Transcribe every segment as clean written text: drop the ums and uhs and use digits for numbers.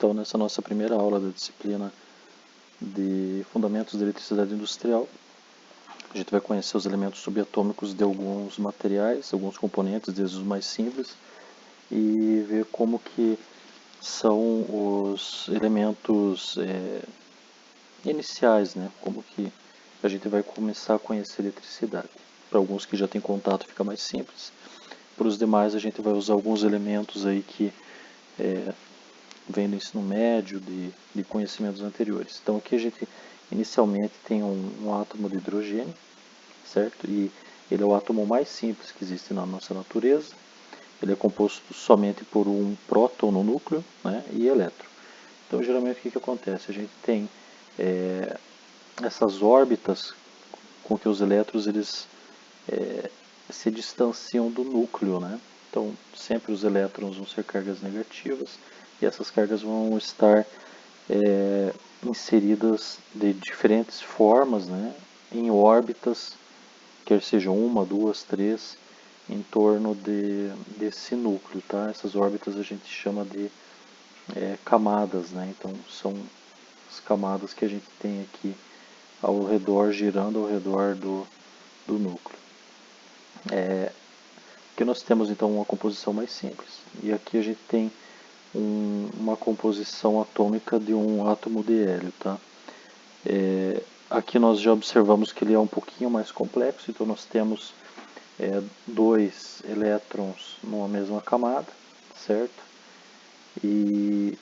Então, nessa nossa primeira aula da disciplina de Fundamentos da Eletricidade Industrial, a gente vai conhecer os elementos subatômicos de alguns materiais, alguns componentes, desde os mais simples, e ver como que são os elementos iniciais, né? Como que a gente vai começar a conhecer eletricidade. Para alguns que já têm contato fica mais simples. Para os demais a gente vai usar alguns elementos aí que vem do ensino médio, de conhecimentos anteriores. Então aqui a gente inicialmente tem um átomo de hidrogênio, certo? E ele é o átomo mais simples que existe na nossa natureza. Ele é composto somente por um próton no núcleo, né, e elétron. Então geralmente o que acontece? A gente tem essas órbitas com que os elétrons eles se distanciam do núcleo, né? Então sempre os elétrons vão ser cargas negativas e essas cargas vão estar inseridas de diferentes formas, né, em órbitas, quer sejam uma, duas, três, em torno desse núcleo, tá? Essas órbitas a gente chama de camadas, né? Então são as camadas que a gente tem aqui ao redor, girando ao redor do núcleo. Aqui nós temos então uma composição mais simples, e aqui a gente tem uma composição atômica de um átomo de hélio, tá? Aqui nós já observamos que ele é um pouquinho mais complexo, então nós temos dois elétrons numa mesma camada, certo? E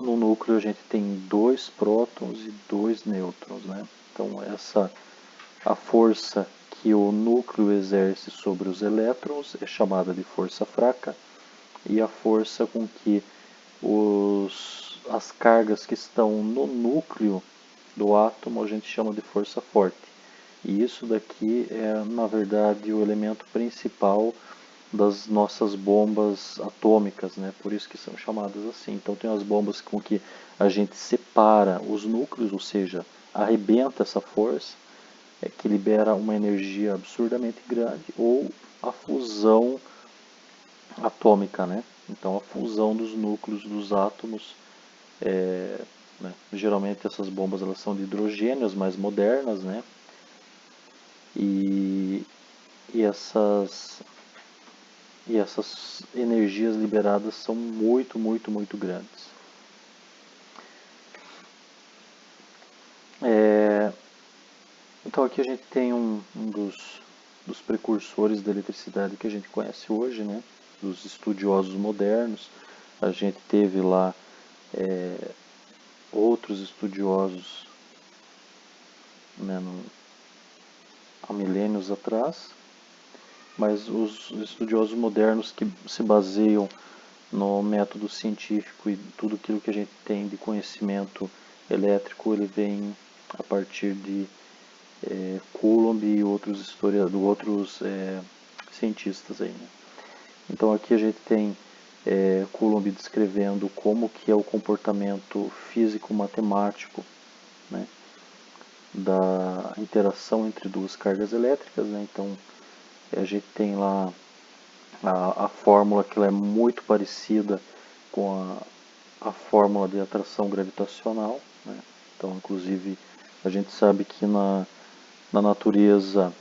no núcleo a gente tem dois prótons e dois nêutrons, né? Então a força que o núcleo exerce sobre os elétrons é chamada de força fraca, e a força com que as cargas que estão no núcleo do átomo a gente chama de força forte. E isso daqui é, na verdade, o elemento principal das nossas bombas atômicas, né? Por isso que são chamadas assim. Então tem as bombas com que a gente separa os núcleos, ou seja, arrebenta essa força, que libera uma energia absurdamente grande, ou a fusão atômica, né? Então a fusão dos núcleos dos átomos, né? Geralmente essas bombas elas são de hidrogênio, as mais modernas, né? E essas energias liberadas são muito, muito, muito grandes. Então aqui a gente tem um dos precursores da eletricidade que a gente conhece hoje, né? Dos estudiosos modernos. A gente teve lá outros estudiosos, né, há milênios atrás, mas os estudiosos modernos que se baseiam no método científico e tudo aquilo que a gente tem de conhecimento elétrico, ele vem a partir de Coulomb e outros cientistas aí, né? Então aqui a gente tem Coulomb descrevendo como que é o comportamento físico-matemático, né, da interação entre duas cargas elétricas, né? Então a gente tem lá a fórmula que ela é muito parecida com a fórmula de atração gravitacional, né? Então inclusive a gente sabe que na natureza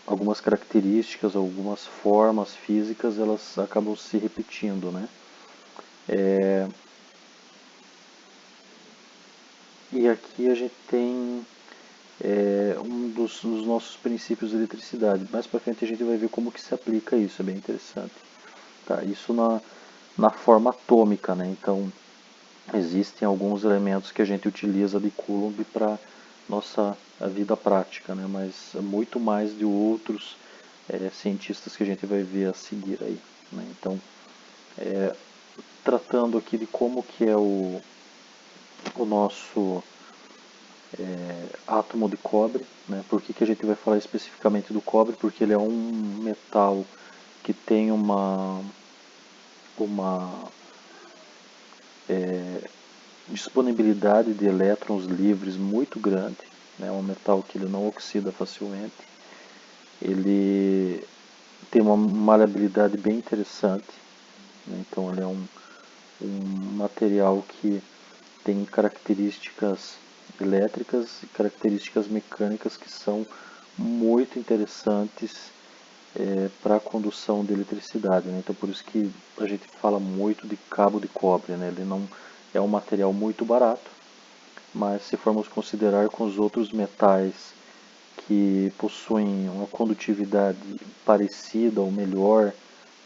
algumas características, algumas formas físicas, elas acabam se repetindo, né? E aqui a gente tem um dos nossos princípios de eletricidade. Mais para frente a gente vai ver como que se aplica isso, é bem interessante. Tá? Isso na forma atômica, né? Então existem alguns elementos que a gente utiliza de Coulomb para nossa vida prática, né? Mas muito mais de outros cientistas que a gente vai ver a seguir aí, né? Então, tratando aqui de como que é o nosso átomo de cobre, né? Por que a gente vai falar especificamente do cobre? Porque ele é um metal que tem uma disponibilidade de elétrons livres muito grande, né? Um metal que ele não oxida facilmente, ele tem uma maleabilidade bem interessante, né? Então ele é um material que tem características elétricas e características mecânicas que são muito interessantes para a condução de eletricidade, né? Então por isso que a gente fala muito de cabo de cobre, né? Ele não é um material muito barato, mas se formos considerar com os outros metais que possuem uma condutividade parecida ou melhor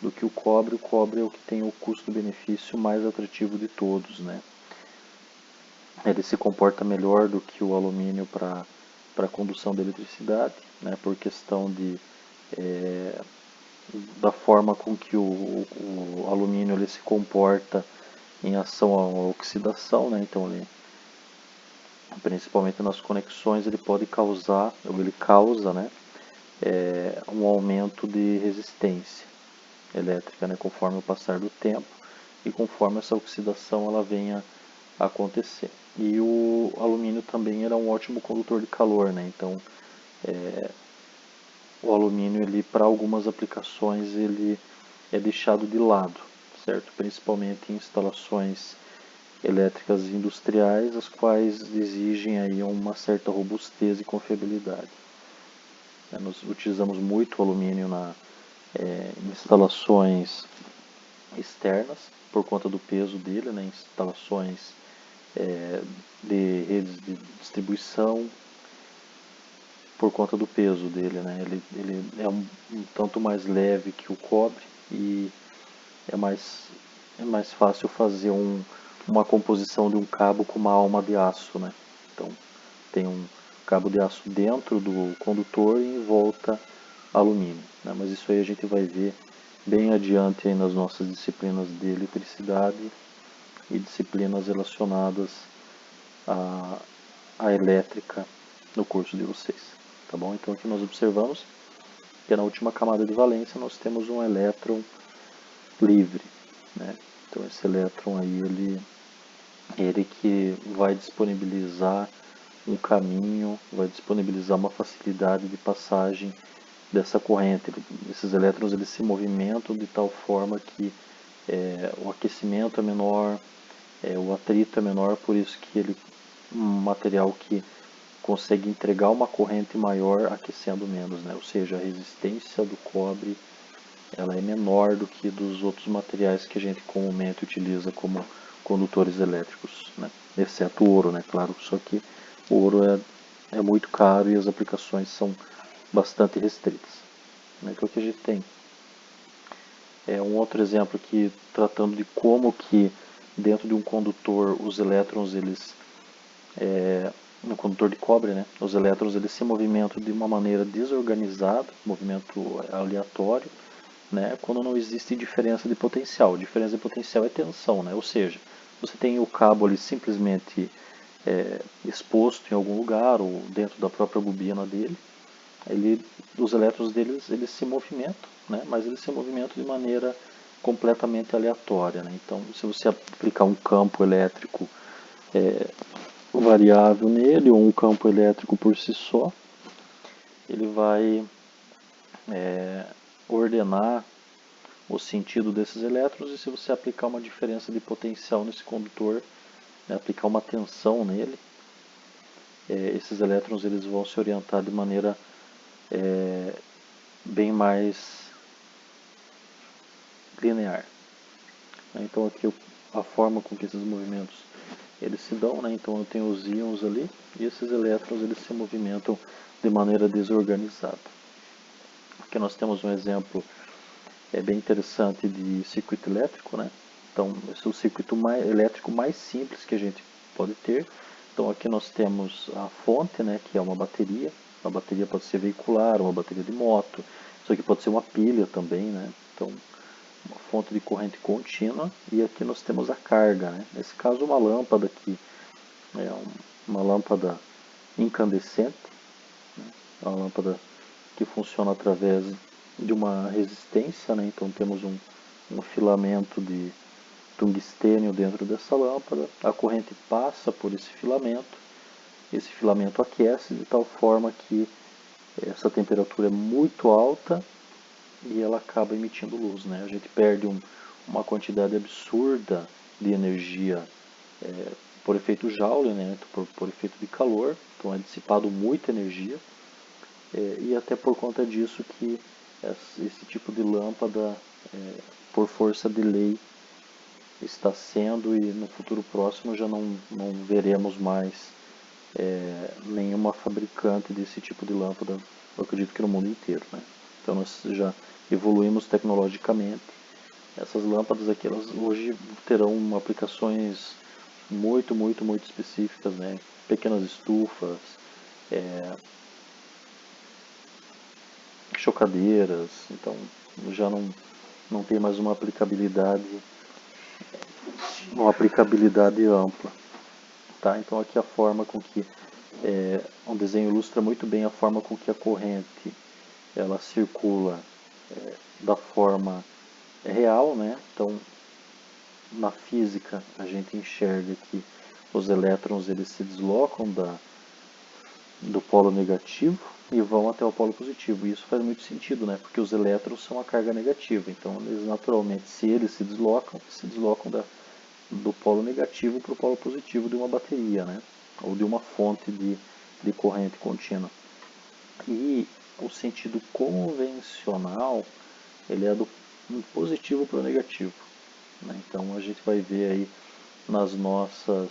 do que o cobre é o que tem o custo-benefício mais atrativo de todos, né? Ele se comporta melhor do que o alumínio para a condução da eletricidade, né? Por questão da forma com que o alumínio ele se comporta em ação à oxidação, né? Então ele, principalmente nas conexões, ele pode causar, ou ele causa, né, um aumento de resistência elétrica, né, conforme o passar do tempo e conforme essa oxidação ela venha a acontecer. E o alumínio também era um ótimo condutor de calor, né? Então o alumínio ele para algumas aplicações ele é deixado de lado, certo? Principalmente em instalações elétricas industriais, as quais exigem aí uma certa robustez e confiabilidade. Nós utilizamos muito alumínio em instalações externas, por conta do peso dele, né, instalações de redes de distribuição, por conta do peso dele. Né, ele é um tanto mais leve que o cobre e é mais fácil fazer uma composição de um cabo com uma alma de aço. Né? Então, tem um cabo de aço dentro do condutor e em volta alumínio. Né? Mas isso aí a gente vai ver bem adiante aí nas nossas disciplinas de eletricidade e disciplinas relacionadas à elétrica no curso de vocês. Tá bom? Então aqui nós observamos que na última camada de valência nós temos um elétron livre. Né? Então esse elétron aí, ele que vai disponibilizar um caminho, vai disponibilizar uma facilidade de passagem dessa corrente. Esses elétrons eles se movimentam de tal forma que o aquecimento é menor, o atrito é menor, por isso que ele um material que consegue entregar uma corrente maior aquecendo menos, né? Ou seja, a resistência do cobre ela é menor do que dos outros materiais que a gente comumente utiliza como condutores elétricos, né? Exceto o ouro, né? Claro, só que o ouro é muito caro e as aplicações são bastante restritas. Então aqui a gente tem um outro exemplo aqui tratando de como que dentro de um condutor os elétrons eles no condutor de cobre, né, os elétrons eles se movimentam de uma maneira desorganizada, movimento aleatório, né, quando não existe diferença de potencial. Diferença de potencial é tensão, né, ou seja, você tem o cabo ali simplesmente exposto em algum lugar ou dentro da própria bobina dele, os elétrons deles eles se movimentam, né, mas eles se movimentam de maneira completamente aleatória. Né? Então, se você aplicar um campo elétrico variável nele ou um campo elétrico por si só, ele vai ordenar o sentido desses elétrons, e se você aplicar uma diferença de potencial nesse condutor, né, aplicar uma tensão nele, esses elétrons eles vão se orientar de maneira bem mais linear. Então aqui a forma com que esses movimentos eles se dão, né? Então eu tenho os íons ali e esses elétrons eles se movimentam de maneira desorganizada. Aqui nós temos um exemplo bem interessante de circuito elétrico, né? Então esse é o circuito elétrico mais simples que a gente pode ter. Então aqui nós temos a fonte, né? Que é uma bateria. A bateria pode ser veicular, uma bateria de moto. Isso aqui pode ser uma pilha também, né? Então uma fonte de corrente contínua, e aqui nós temos a carga, né? Nesse caso uma lâmpada aqui é uma lâmpada incandescente, né? É uma lâmpada que funciona através de uma resistência, né? Então temos um filamento de tungstênio dentro dessa lâmpada, a corrente passa por esse filamento aquece de tal forma que essa temperatura é muito alta e ela acaba emitindo luz, né? A gente perde um uma quantidade absurda de energia por efeito Joule, né, por efeito de calor, então é dissipado muita energia, e até por conta disso que esse tipo de lâmpada, por força de lei, está sendo, e no futuro próximo já não veremos mais nenhuma fabricante desse tipo de lâmpada, eu acredito que no mundo inteiro, né? Então nós já evoluímos tecnologicamente. Essas lâmpadas aqui, elas hoje terão aplicações muito específicas, né? Pequenas estufas, chocadeiras, então já não tem mais uma aplicabilidade ampla. Tá? Então aqui a forma com que um desenho ilustra muito bem a forma com que a corrente ela circula da forma real, né? Então na física a gente enxerga que os elétrons eles se deslocam do polo negativo e vão até o polo positivo. E isso faz muito sentido, né? Porque os elétrons são a carga negativa. Então eles naturalmente, se eles se deslocam do polo negativo para o polo positivo de uma bateria, né? Ou de uma fonte de corrente contínua. E o sentido convencional, ele é do positivo para o negativo, né? Então a gente vai ver aí nas nossas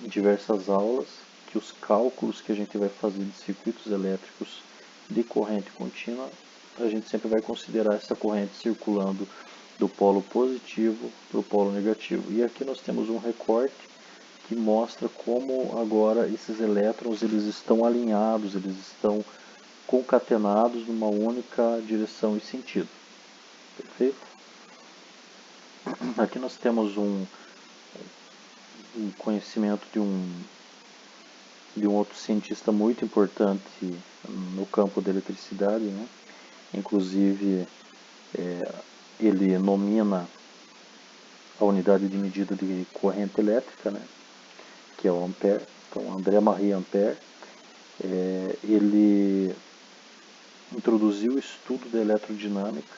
diversas aulas que os cálculos que a gente vai fazer de circuitos elétricos de corrente contínua, a gente sempre vai considerar essa corrente circulando do polo positivo para o polo negativo. E aqui nós temos um recorte que mostra como agora esses elétrons eles estão alinhados, eles estão concatenados numa única direção e sentido. Perfeito? Aqui nós temos um conhecimento de um outro cientista muito importante no campo da eletricidade, né? Inclusive ele nomina a unidade de medida de corrente elétrica, né? Que é o ampere. Então André-Marie Ampère, ele introduziu o estudo da eletrodinâmica,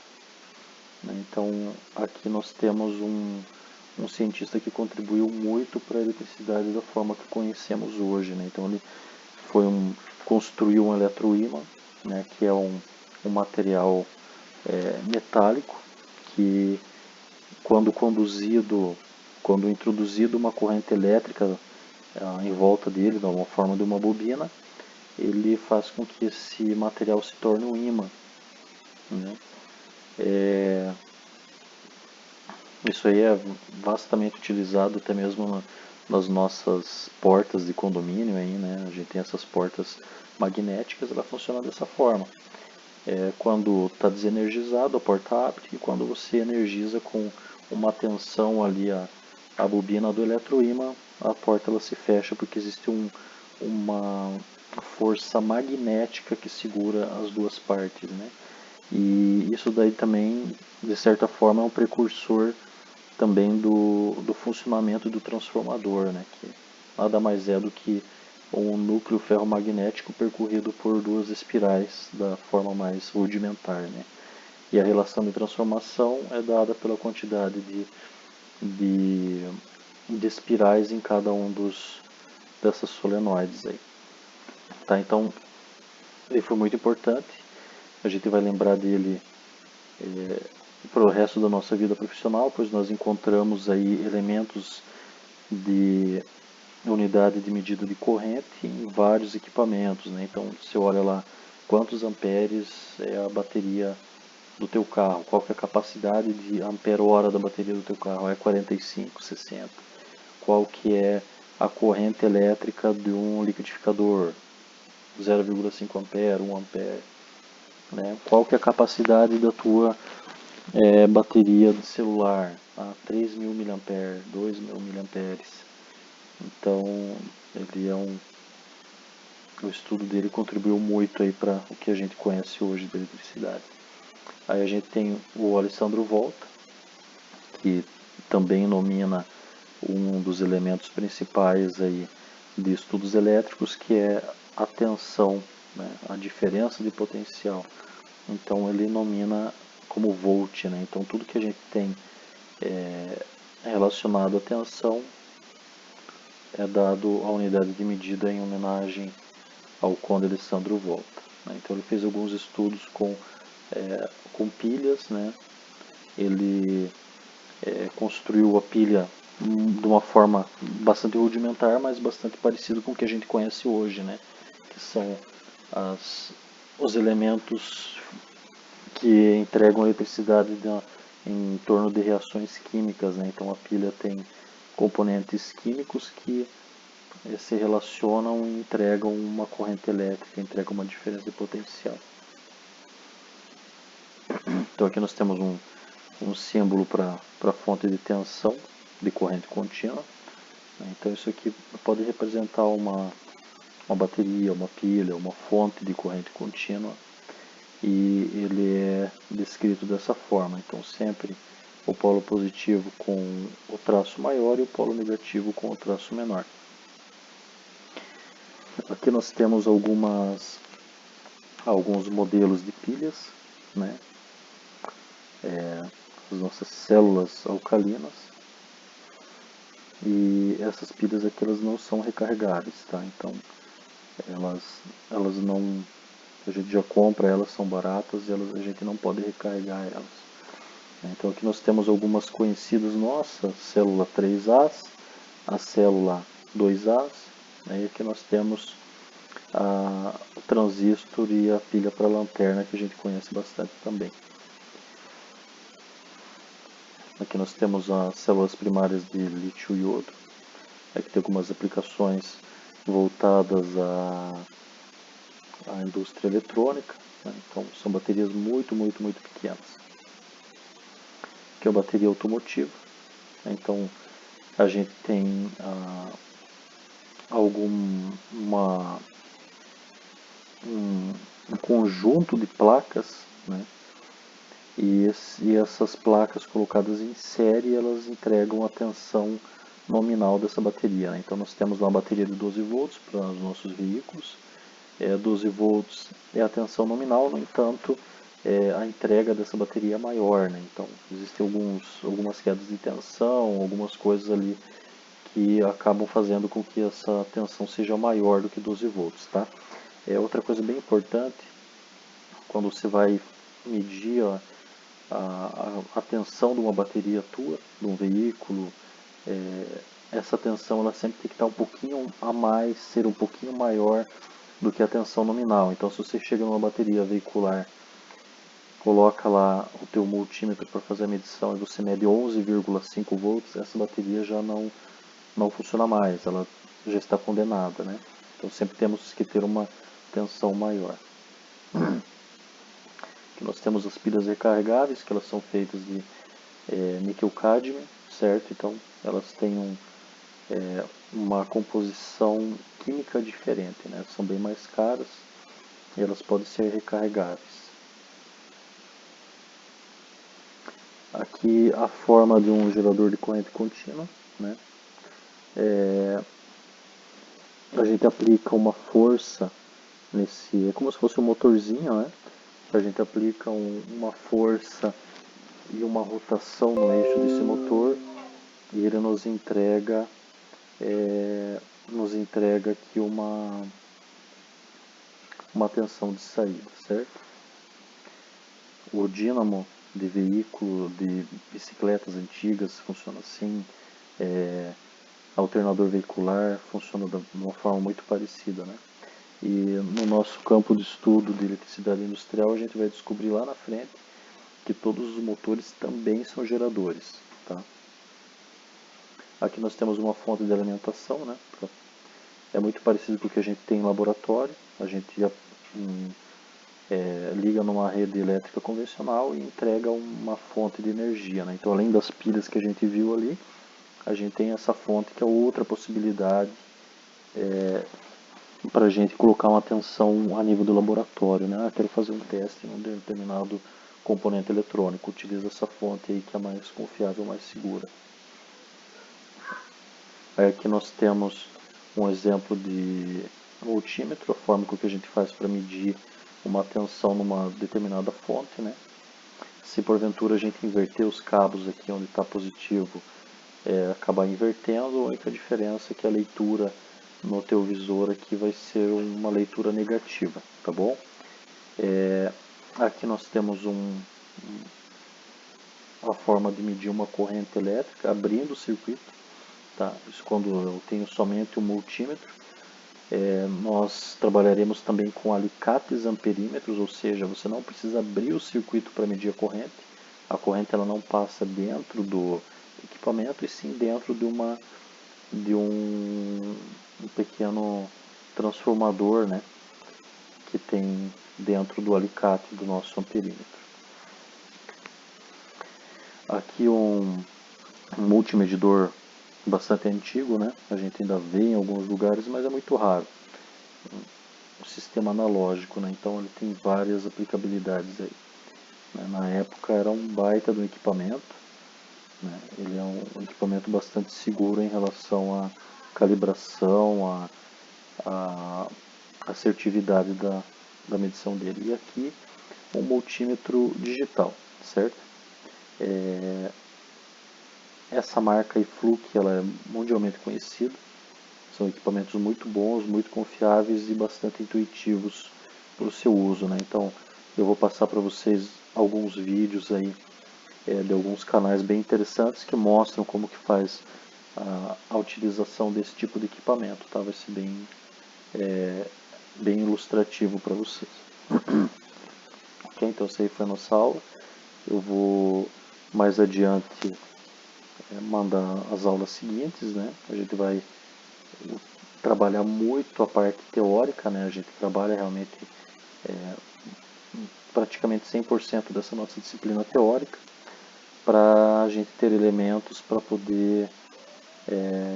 né? Então aqui nós temos um cientista que contribuiu muito para a eletricidade da forma que conhecemos hoje, né? Então ele construiu um eletroímã, né? Que é um material metálico que quando introduzido uma corrente elétrica em volta dele, de uma forma de uma bobina, ele faz com que esse material se torne um ímã, né? Isso aí é vastamente utilizado até mesmo nas nossas portas de condomínio aí, né? A gente tem essas portas magnéticas, ela funciona dessa forma. Quando está desenergizado, a porta abre, e quando você energiza com uma tensão ali a bobina do eletroímã, a porta ela se fecha porque existe uma força magnética que segura as duas partes, né? E isso daí também, de certa forma, é um precursor também do funcionamento do transformador, né? Que nada mais é do que um núcleo ferromagnético percorrido por duas espirais da forma mais rudimentar, né? E a relação de transformação é dada pela quantidade de espirais em cada um dessas solenoides aí. Tá? Então, ele foi muito importante. A gente vai lembrar dele para o resto da nossa vida profissional, pois nós encontramos aí elementos de unidade de medida de corrente em vários equipamentos, né? Então você olha lá quantos amperes é a bateria do teu carro, qual que é a capacidade de ampere-hora da bateria do teu carro, é 45, 60. Qual que é a corrente elétrica de um liquidificador, 0,5 ampere, 1 ampere, né? Qual que é a capacidade da tua bateria de celular, 3.000 mAh, 2.000 mAh. Então, ele o estudo dele contribuiu muito aí para o que a gente conhece hoje da eletricidade. Aí a gente tem o Alessandro Volta, que também nomina um dos elementos principais aí de estudos elétricos, que é a tensão, né, a diferença de potencial. Então ele nomina como volt, né? Então tudo que a gente tem relacionado à tensão é dado a unidade de medida em homenagem ao Conde Alessandro Volta, né? Então ele fez alguns estudos com pilhas, né? Ele construiu a pilha de uma forma bastante rudimentar, mas bastante parecido com o que a gente conhece hoje, né? Que são os elementos que entregam eletricidade em torno de reações químicas, né? Então a pilha tem componentes químicos que se relacionam e entregam uma corrente elétrica, entregam uma diferença de potencial. Então aqui nós temos um símbolo para a fonte de tensão de corrente contínua. Então isso aqui pode representar uma bateria, uma pilha, uma fonte de corrente contínua, e ele é descrito dessa forma. Então sempre o polo positivo com o traço maior e o polo negativo com o traço menor. Aqui nós temos alguns modelos de pilhas, né? As nossas células alcalinas, e essas pilhas aqui elas não são recarregáveis, tá? Então elas não, a gente já compra elas, são baratas e a gente não pode recarregar elas. Então aqui nós temos algumas conhecidas nossas, célula 3As, a célula 2As, né? E aqui nós temos o transistor e a pilha para lanterna, que a gente conhece bastante também. Aqui nós temos as células primárias de lítio e iodo. Aqui tem algumas aplicações voltadas à indústria eletrônica, né? Então são baterias muito pequenas. Aqui é a bateria automotiva. Então a gente tem um conjunto de placas, né? E essas placas colocadas em série, elas entregam a tensão nominal dessa bateria, né? Então nós temos uma bateria de 12 volts para os nossos veículos. 12 volts é a tensão nominal, no entanto, a entrega dessa bateria é maior, né? Então existem algumas quedas de tensão, algumas coisas ali que acabam fazendo com que essa tensão seja maior do que 12 volts, tá? Outra coisa bem importante, quando você vai medir a tensão de uma bateria tua, de um veículo, essa tensão ela sempre tem que estar um pouquinho a mais, ser um pouquinho maior do que a tensão nominal. Então se você chega numa bateria veicular, coloca lá o teu multímetro para fazer a medição e você mede 11,5 volts, essa bateria já não funciona mais, ela já está condenada, né? Então sempre temos que ter uma tensão maior. Aqui nós temos as pilhas recarregáveis, que elas são feitas de níquel-cádmio, certo? Então elas têm uma composição química diferente, né? São bem mais caras e elas podem ser recarregáveis. Aqui a forma de um gerador de corrente contínua, né? A gente aplica uma força nesse, é como se fosse um motorzinho, né? A gente aplica uma força e uma rotação no eixo desse motor e ele nos entrega aqui uma tensão de saída, certo? O dínamo de veículo, de bicicletas antigas funciona assim, alternador veicular funciona de uma forma muito parecida, né? E no nosso campo de estudo de eletricidade industrial a gente vai descobrir lá na frente que todos os motores também são geradores, tá? Aqui nós temos uma fonte de alimentação, né? É muito parecido com o que a gente tem em laboratório. A gente liga numa rede elétrica convencional e entrega uma fonte de energia, né? Então além das pilhas que a gente viu ali, a gente tem essa fonte que é outra possibilidade para a gente colocar uma tensão a nível do laboratório, né? Quero fazer um teste em um determinado componente eletrônico, utiliza essa fonte aí que é mais confiável, mais segura. Aí aqui nós temos um exemplo de multímetro, a forma que a gente faz para medir uma tensão numa determinada fonte, né? Se porventura a gente inverter os cabos aqui onde está positivo, acabar invertendo, a única diferença é que a leitura no teu visor aqui vai ser uma leitura negativa, tá bom? Aqui nós temos uma forma de medir uma corrente elétrica abrindo o circuito, tá? Isso quando eu tenho somente o multímetro. Nós trabalharemos também com alicates amperímetros, ou seja, você não precisa abrir o circuito para medir a corrente. A corrente ela não passa dentro do equipamento, e sim dentro de um pequeno transformador, né, que tem dentro do alicate do nosso amperímetro. Aqui um multimedidor bastante antigo, né? A gente ainda vê em alguns lugares, mas é muito raro. Um sistema analógico, né? Então ele tem várias aplicabilidades aí. Na época era um baita do equipamento, né? Ele é um equipamento bastante seguro em relação à calibração, à assertividade da medição dele. E aqui um multímetro digital, certo? Essa marca iFluke ela é mundialmente conhecida. São equipamentos muito bons, muito confiáveis e bastante intuitivos para o seu uso, né? Então eu vou passar para vocês alguns vídeos aí de alguns canais bem interessantes que mostram como que faz a utilização desse tipo de equipamento, tá? Vai ser bem ilustrativo para vocês. Ok, então essa aí foi a nossa aula. Eu vou mais adiante mandar as aulas seguintes, né? A gente vai trabalhar muito a parte teórica, né? A gente trabalha realmente praticamente 100% dessa nossa disciplina teórica, para a gente ter elementos para poder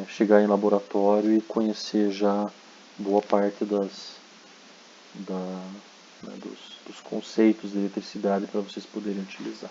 chegar em laboratório e conhecer já boa parte dos conceitos de eletricidade para vocês poderem utilizar.